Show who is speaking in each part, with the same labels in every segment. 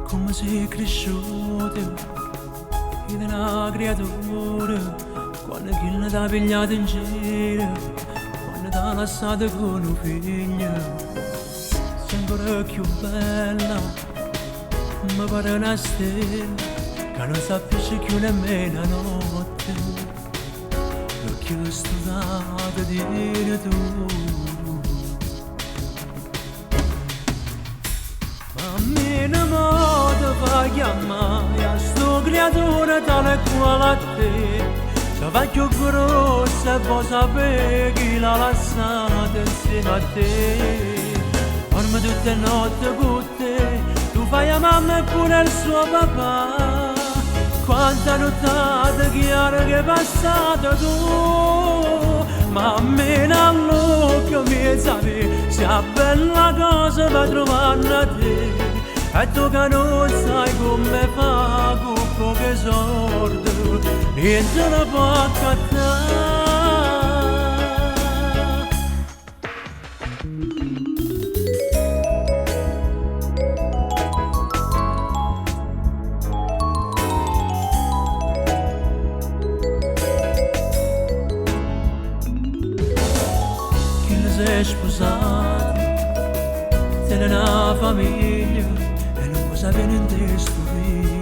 Speaker 1: Come sei cresciuto in una creatura, quando chi ne t'ha pigliato in giro, quando t'ha lasciato con un figlio, sei ancora più bella, mi pare una stella, che non sappisce più nemmeno la notte, l'ho chiesto da dire tu. Fa chiamare a sto creatore tale quale a te, se va più grossa e vuoi sapere chi l'ha lasciata insieme a te. Dorme tutte le notti con te, tu fai a mamma e pure il suo papà. Quanta nottate chiare che è passata tu, ma a me nell'occhio mi sape, sia bella cosa per trovarla a te. E tu che non sai come fa con poche sordi, niente ne può accattare. Chi ne sei sposato, tiene una famiglia, sape niente sto figlio,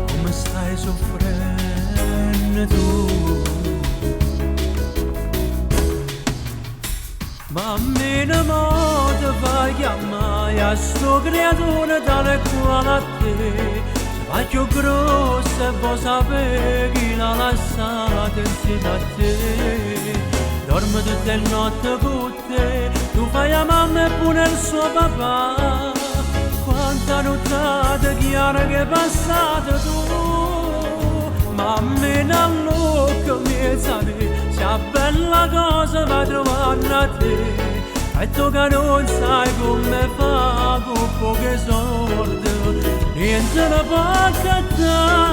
Speaker 1: come stai soffrendo tu. Ma a me ne modo fai chiamare a sto creatore tale quale a te, se va più grossa e vuoi sapere chi l'ha lasciata insieme a te. Dorme tutte le notti con te, tu fai a mamma e pure il suo papà. Quanta nottate chiare che è passata tu, ma a me nell'occhio mi sape, sia bella cosa per trovarla a te. E tu che non sai come fa con poche sordi, niente ne può accattare.